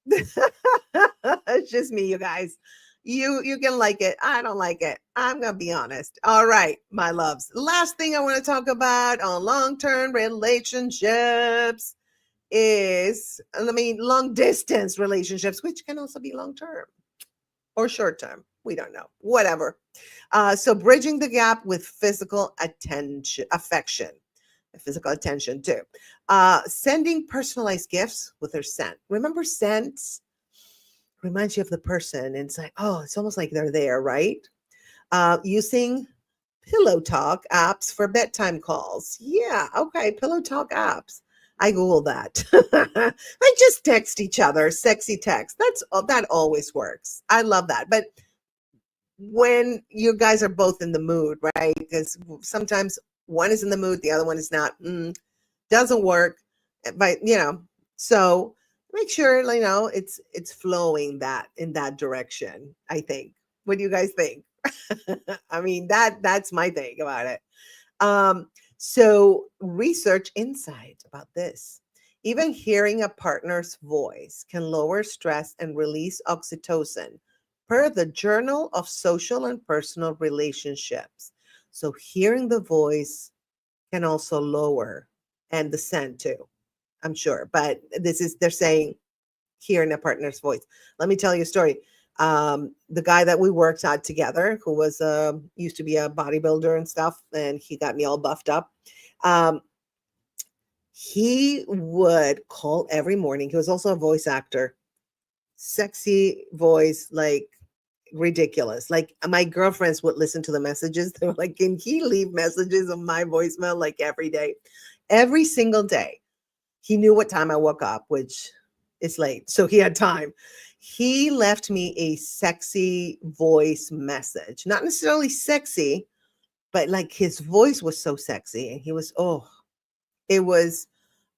It's just me, you guys. You can like it. I don't like it. I'm gonna be honest. All right, my loves. Last thing I want to talk about on long-term relationships is, long distance relationships, which can also be long term or short term. We don't know. Whatever. So bridging the gap with physical affection, physical attention too. Sending personalized gifts with their scent. Remember, scents reminds you of the person. And it's like, oh, it's almost like they're there, right? Using Pillow Talk apps for bedtime calls. Yeah, okay, Pillow Talk apps. I Google that. I just text each other, sexy text. That always works. I love that. But when you guys are both in the mood, right? Because sometimes one is in the mood, the other one is not. Doesn't work. But so make sure it's flowing that in that direction. I think. What do you guys think? I mean that's my thing about it. So research insight about this. Even hearing a partner's voice can lower stress and release oxytocin, per the Journal of Social and Personal Relationships. So hearing the voice can also lower, and the scent too, I'm sure. But they're saying hearing a partner's voice. Let me tell you a story. The guy that we worked out together, who was used to be a bodybuilder and stuff, and he got me all buffed up. Um, he would call every morning. He was also a voice actor, sexy voice, like ridiculous. Like my girlfriends would listen to the messages. They were like, "Can he leave messages on my voicemail like every day, every single day?" He knew what time I woke up, which is late. So he had time. He left me a sexy voice message. Not necessarily sexy, but like his voice was so sexy. And he was, it was,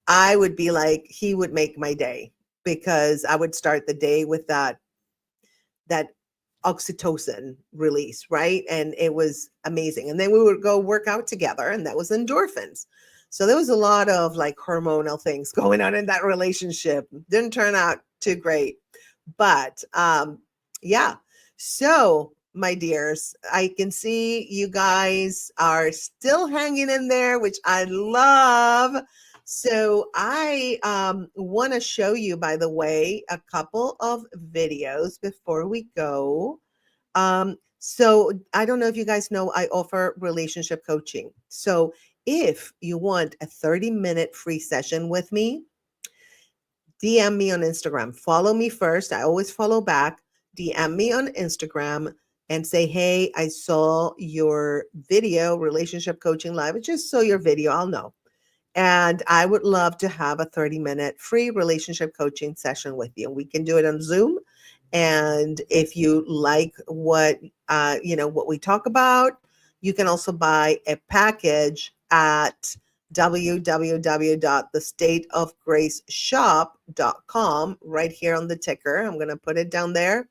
I would be like, he would make my day because I would start the day with that oxytocin release, right? And it was amazing. And then we would go work out together, and that was endorphins. So there was a lot of like hormonal things going on in that relationship. Didn't turn out too great. But yeah. So my dears, I can see you guys are still hanging in there, which I love. So I want to show you, by the way, a couple of videos before we go. So I don't know if you guys know, I offer relationship coaching. So if you want a 30-minute free session with me, DM me on Instagram. Follow me first. I always follow back. DM me on Instagram and say, "Hey, I saw your video, Relationship Coaching Live." I just saw your video. I'll know. And I would love to have a 30-minute free relationship coaching session with you. We can do it on Zoom. And if you like what we talk about, you can also buy a package at www.thestateofgraceshop.com right here on the ticker. I'm going to put it down there.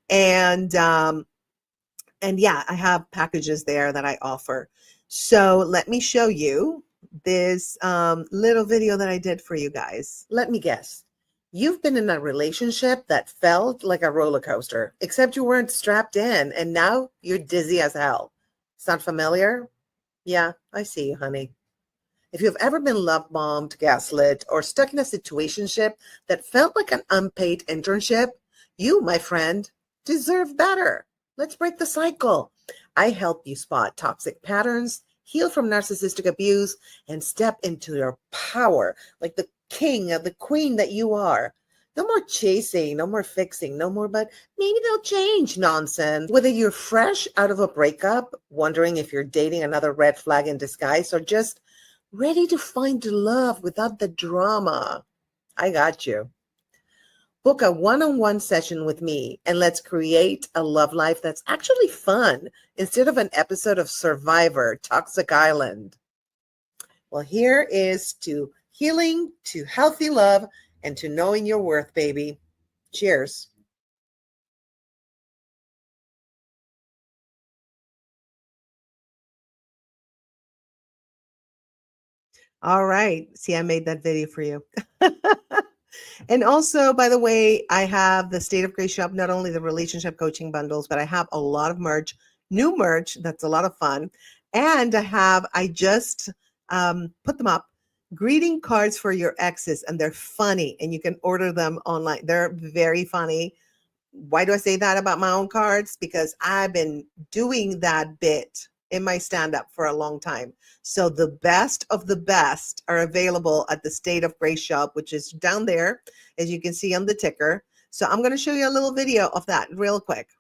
And yeah, I have packages there that I offer. So let me show you this little video that I did for you guys. Let me guess. You've been in a relationship that felt like a roller coaster, except you weren't strapped in, and now you're dizzy as hell. Sound familiar? Yeah, I see you, honey. If you've ever been love bombed, gaslit, or stuck in a situationship that felt like an unpaid internship, you, my friend, deserve better. Let's break the cycle. I help you spot toxic patterns, heal from narcissistic abuse, and step into your power like the king or the queen that you are. No more chasing, no more fixing, no more, but maybe they'll change nonsense. Whether you're fresh out of a breakup, wondering if you're dating another red flag in disguise, or just ready to find love without the drama, I got you. Book a one-on-one session with me and let's create a love life that's actually fun instead of an episode of Survivor Toxic Island. Well, here is to healing, to healthy love, and to knowing your worth, baby. Cheers. All right. See, I made that video for you. And also, by the way, I have the State of Grace shop, not only the relationship coaching bundles, but I have a lot of merch, new merch. That's a lot of fun. And I just put them up, greeting cards for your exes, and they're funny and you can order them online. They're very funny. Why do I say that about my own cards? Because I've been doing that bit in my stand-up for a long time. So the best of the best are available at the State of Grace shop, which is down there, as you can see on the ticker. So I'm going to show you a little video of that real quick.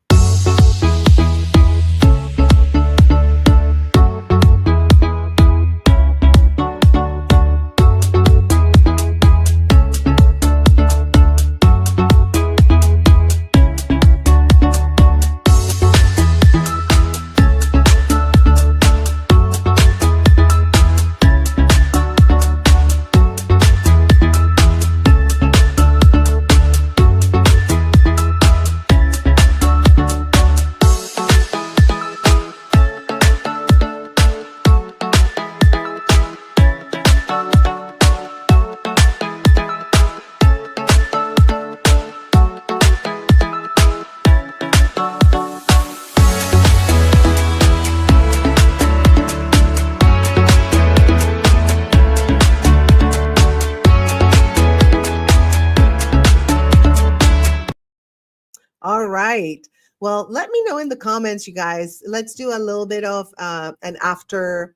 right. Well, let me know in the comments, you guys. Let's do a little bit of an after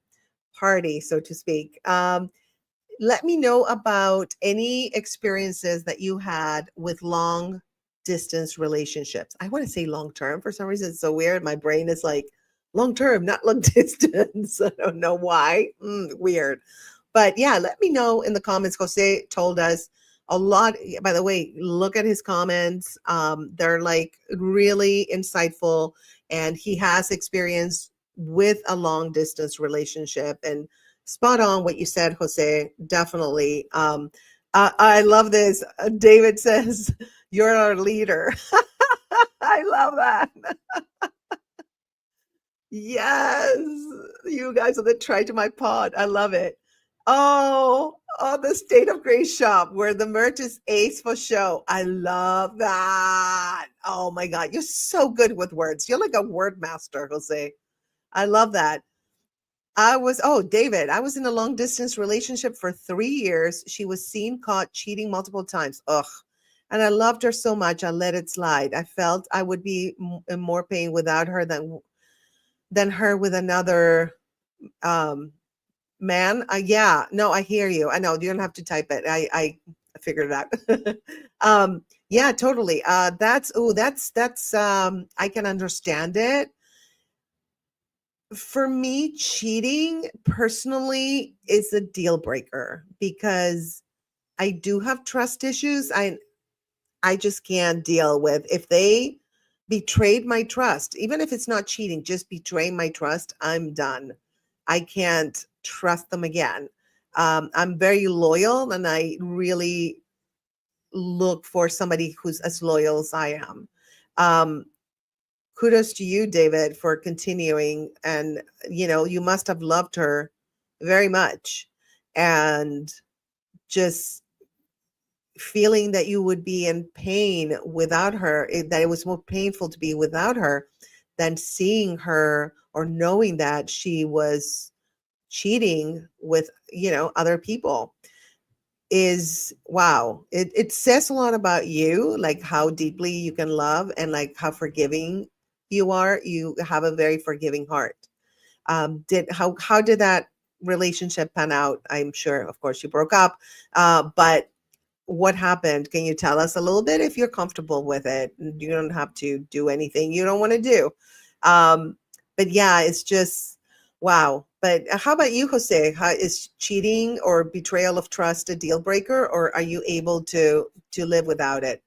party, so to speak. Let me know about any experiences that you had with long distance relationships. I want to say long term. For some reason, it's so weird. My brain is like long term, not long distance. I don't know why. Weird. But yeah, let me know in the comments. Jose told us a lot. By the way, look at his comments. They're like really insightful. And he has experience with a long distance relationship. And spot on what you said, Jose. Definitely. I love this. David says, "You're our leader." I love that. Yes, you guys are the try to my pod. I love it. Oh, the State of Grace shop where the merch is ace for show. I love that. Oh my God, you're so good with words. You're like a word master, Jose. I love that. David, I was in a long distance relationship for 3 years. She was seen caught cheating multiple times. Ugh. And I loved her so much, I let it slide. I felt I would be in more pain without her than her with another um, man. Yeah, no, I hear you. I know you don't have to type it. I figured it out. Yeah, totally. That's I can understand it. For me, cheating personally is a deal breaker because I do have trust issues. I just can't deal with if they betrayed my trust, even if it's not cheating, just betray my trust, I'm done. I can't trust them again. I'm very loyal and I really look for somebody who's as loyal as I am. Um, Kudos to you, David, for continuing. And, you must have loved her very much. And just feeling that you would be in pain without her, that it was more painful to be without her than seeing her or knowing that she was cheating with, other people is wow. It says a lot about you, like how deeply you can love and like how forgiving you are. You have a very forgiving heart. Did how did that relationship pan out? I'm sure, of course, you broke up, but what happened? Can you tell us a little bit if you're comfortable with it? You don't have to do anything you don't want to do. But yeah, it's just wow. But how about you, Jose? How is cheating or betrayal of trust a deal breaker, or are you able to live without it?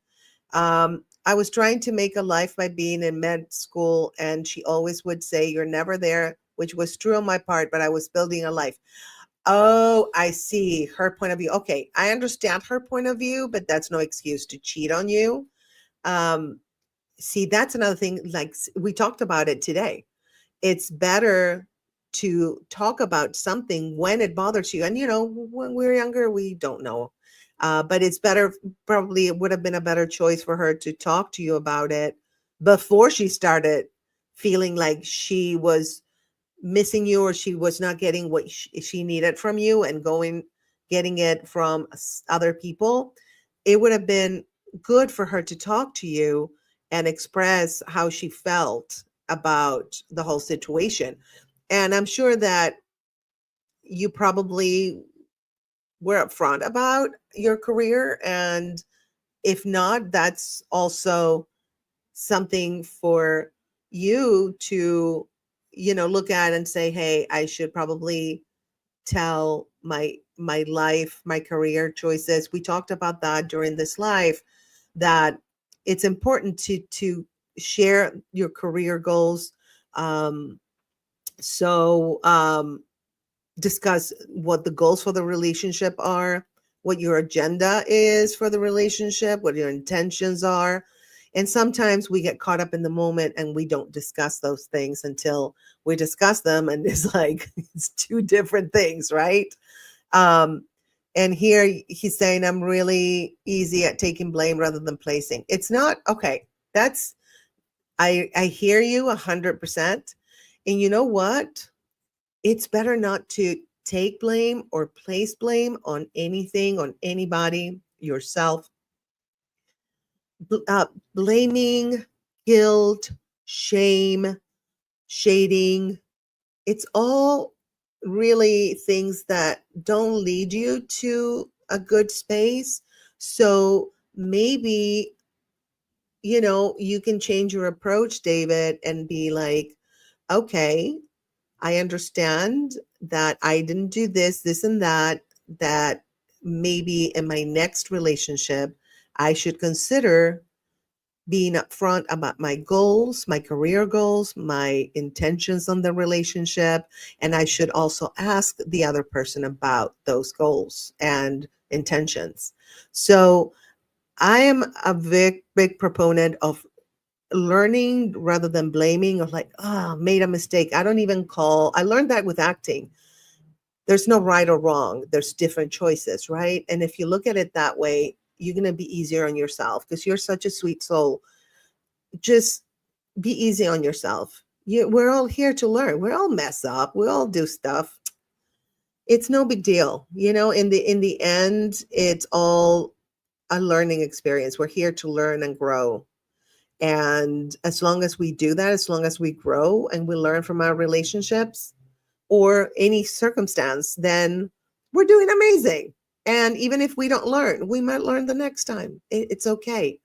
I was trying to make a life by being in med school, and she always would say, "You're never there," which was true on my part, but I was building a life. Oh, I see her point of view. Okay, I understand her point of view, but that's no excuse to cheat on you. Um, See, that's another thing. Like we talked about it today. It's better to talk about something when it bothers you. And when we're younger, we don't know. But it's better. Probably it would have been a better choice for her to talk to you about it before she started feeling like she was missing you or she was not getting what she needed from you and getting it from other people. It would have been good for her to talk to you and express how she felt about the whole situation. And I'm sure that you probably were upfront about your career, and if not, that's also something for you to look at and say, hey, I should probably tell my life, my career choices. We talked about that during this live, that it's important to share your career goals. Um so um discuss what the goals for the relationship are, what your agenda is for the relationship, what your intentions are. And sometimes we get caught up in the moment and we don't discuss those things until we discuss them. And it's like, it's two different things, right? Um, and here he's saying, I'm really easy at taking blame rather than placing. It's not okay. I hear you 100%. And you know what? It's better not to take blame or place blame on anything, on anybody, yourself. Blaming. guilt, shame, shading. It's all really things that don't lead you to a good space. So maybe, you can change your approach, David, and be like, okay, I understand that I didn't do this, and that maybe in my next relationship, I should consider being upfront about my goals, my career goals, my intentions on the relationship. And I should also ask the other person about those goals and intentions. So I am a big, big proponent of learning rather than blaming, of like, oh, made a mistake. I learned that with acting. There's no right or wrong. There's different choices, right? And if you look at it that way, you're going to be easier on yourself because you're such a sweet soul. Just be easy on yourself. We're all here to learn. We all mess up. We all do stuff. It's no big deal. In the end, it's all a learning experience. We're here to learn and grow. And as long as we do that, as long as we grow and we learn from our relationships or any circumstance, then we're doing amazing. And even if we don't learn, we might learn the next time. It's okay.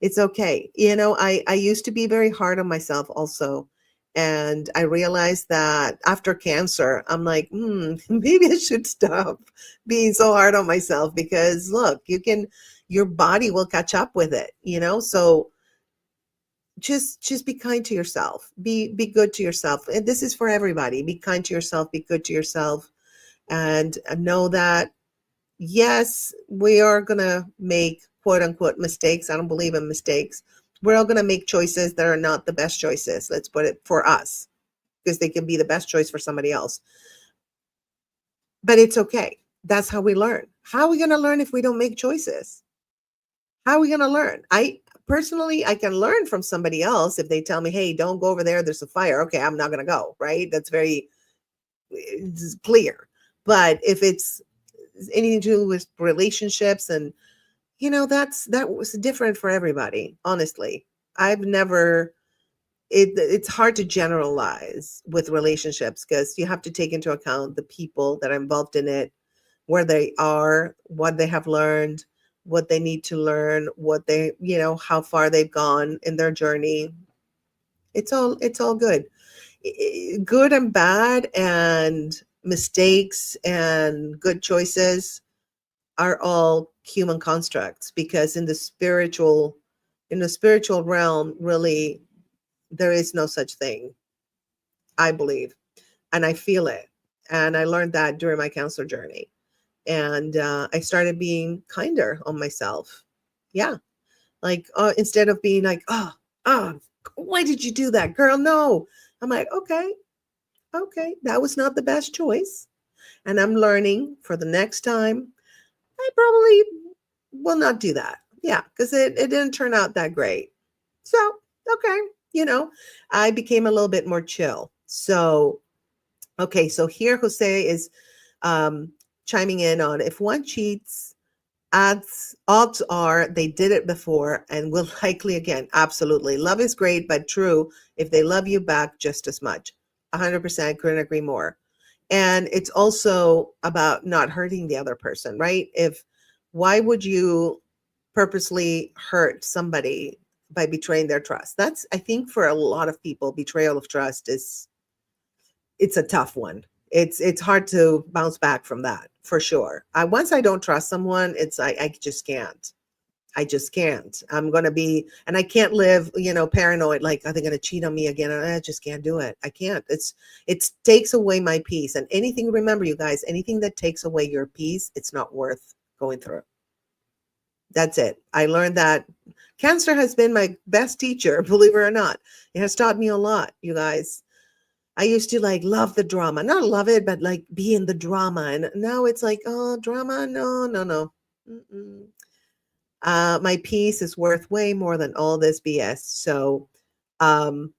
It's okay. I used to be very hard on myself also. And I realized that after cancer, I'm like, maybe I should stop being so hard on myself because look, your body will catch up with it. So just be kind to yourself. Be good to yourself. And this is for everybody. Be kind to yourself, be good to yourself, and know that yes, we are going to make quote unquote mistakes. I don't believe in mistakes. We're all going to make choices that are not the best choices. Let's put it for us because they can be the best choice for somebody else. But it's okay. That's how we learn. How are we going to learn if we don't make choices? How are we going to learn? I can learn from somebody else if they tell me, hey, don't go over there. There's a fire. Okay, I'm not going to go. Right. It's clear. But if it's anything to do with relationships and that was different for everybody, honestly. I've never it's hard to generalize with relationships because you have to take into account the people that are involved in it, where they are, what they have learned, what they need to learn, what they, how far they've gone in their journey. It's all good. Good and bad and mistakes and good choices are all human constructs because in the spiritual realm, really, there is no such thing, I believe, and I feel it. And I learned that during my counselor journey. And I started being kinder on myself. Yeah. Like instead of being like, oh, why did you do that, girl? No. I'm like, okay, that was not the best choice. And I'm learning for the next time I probably will not do that. Yeah, because it didn't turn out that great. So, okay, I became a little bit more chill. So, okay, so here Jose is um, chiming in on if one cheats, odds are they did it before and will likely again. Absolutely. Love is great, but true if they love you back just as much. 100% couldn't agree more. And it's also about not hurting the other person, right? Why would you purposely hurt somebody by betraying their trust? That's, I think, for a lot of people, betrayal of trust it's a tough one. It's hard to bounce back from that for sure. Once I don't trust someone, I just can't. I just can't. I'm going to be, and I can't live, paranoid, like, are they going to cheat on me again? And I just can't do it. I can't. It takes away my peace. And anything, remember you guys, anything that takes away your peace, it's not worth going through. That's it. I learned that cancer has been my best teacher, believe it or not. It has taught me a lot, you guys. I used to like love the drama, not love it, but like be in the drama. And now it's like, oh, drama. No, no, no. Mm-mm. My peace is worth way more than all this BS. So um,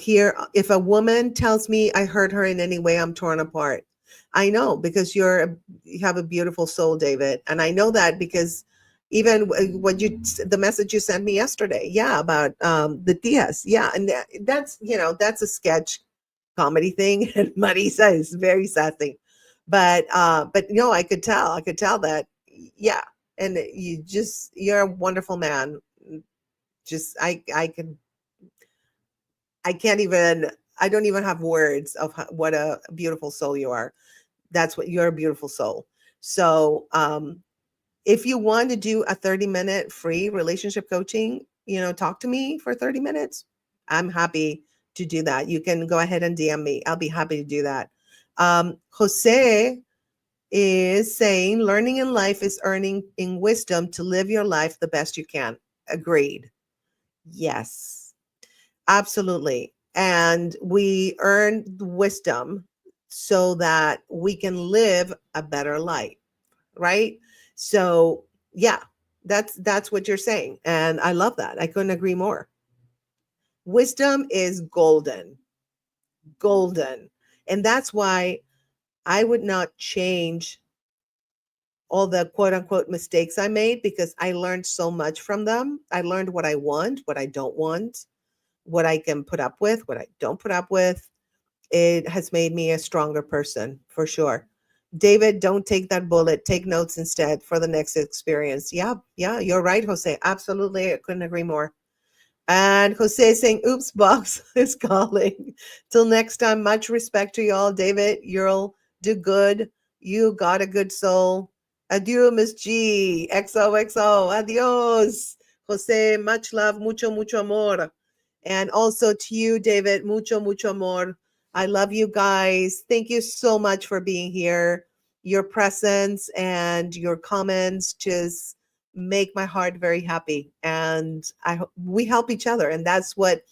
here, if a woman tells me I hurt her in any way, I'm torn apart. I know because you have a beautiful soul, David. And I know that because Even the message you sent me yesterday, yeah, about the tias, yeah, and that's that's a sketch comedy thing, and Marisa is very sassy, but no, I could tell that, yeah, and you're a wonderful man. Just I can't even, I don't even have words of what a beautiful soul you are. That's what you're, a beautiful soul. So if you want to do a 30-minute free relationship coaching, talk to me for 30 minutes. I'm happy to do that. You can go ahead and DM me. I'll be happy to do that. Jose is saying learning in life is earning in wisdom to live your life the best you can. Agreed. Yes, absolutely. And we earn wisdom so that we can live a better life, right? So, yeah, that's what you're saying, and I love that. I couldn't agree more. Wisdom is golden, golden. And that's why I would not change all the quote unquote mistakes I made, because I learned so much from them. I learned what I want, what I don't want, what I can put up with, what I don't put up with. It has made me a stronger person for sure. David, don't take that bullet. Take notes instead for the next experience. Yeah, yeah, you're right, Jose. Absolutely. I couldn't agree more. And Jose saying, oops, box is calling. Till next time, much respect to y'all. David, you'll do good. You got a good soul. Adieu, Miss G. XOXO. Adios. Jose, much love, mucho, mucho amor. And also to you, David, mucho, mucho amor. I love you guys. Thank you so much for being here. Your presence and your comments just make my heart very happy, and we help each other, and that's what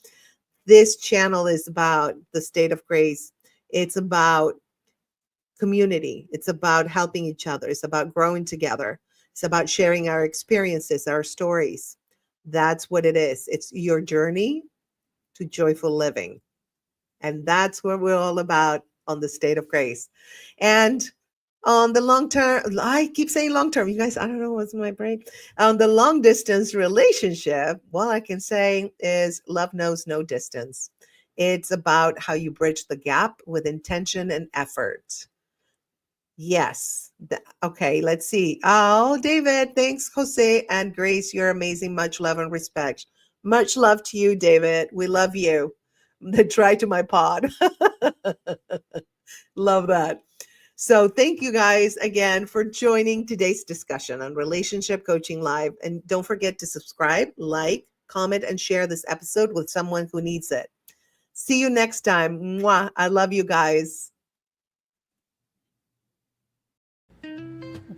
this channel is about. The State of Grace, it's about community, it's about helping each other, it's about growing together, it's about sharing our experiences, our stories. That's what it is. It's your journey to joyful living, and that's what we're all about on the State of Grace. And on the long term, I keep saying long term, you guys, I don't know what's in my brain. On the long distance relationship, all I can say is love knows no distance. It's about how you bridge the gap with intention and effort. Yes. Okay, let's see. Oh, David, thanks, Jose and Grace. You're amazing. Much love and respect. Much love to you, David. We love you. Try to my pod. Love that. So, thank you guys again for joining today's discussion on Relationship Coaching Live. And don't forget to subscribe, like, comment, and share this episode with someone who needs it. See you next time. Mwah. I love you guys.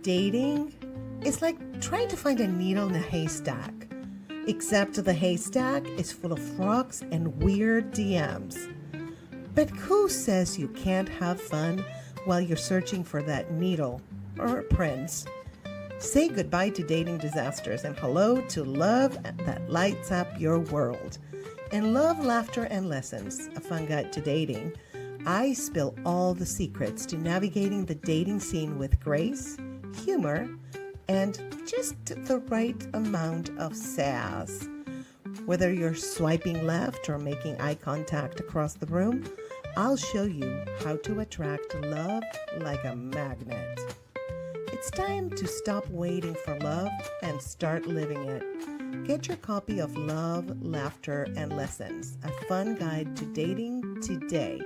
Dating is like trying to find a needle in a haystack, except the haystack is full of frogs and weird DMs. But who says you can't have fun while you're searching for that needle or prince? Say goodbye to dating disasters and hello to love that lights up your world. In Love, Laughter, and Lessons, a fun guide to dating, I spill all the secrets to navigating the dating scene with grace, humor, and just the right amount of sass. Whether you're swiping left or making eye contact across the room, I'll show you how to attract love like a magnet. It's time to stop waiting for love and start living it. Get your copy of Love, Laughter, and Lessons, a fun guide to dating today,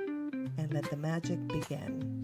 and let the magic begin.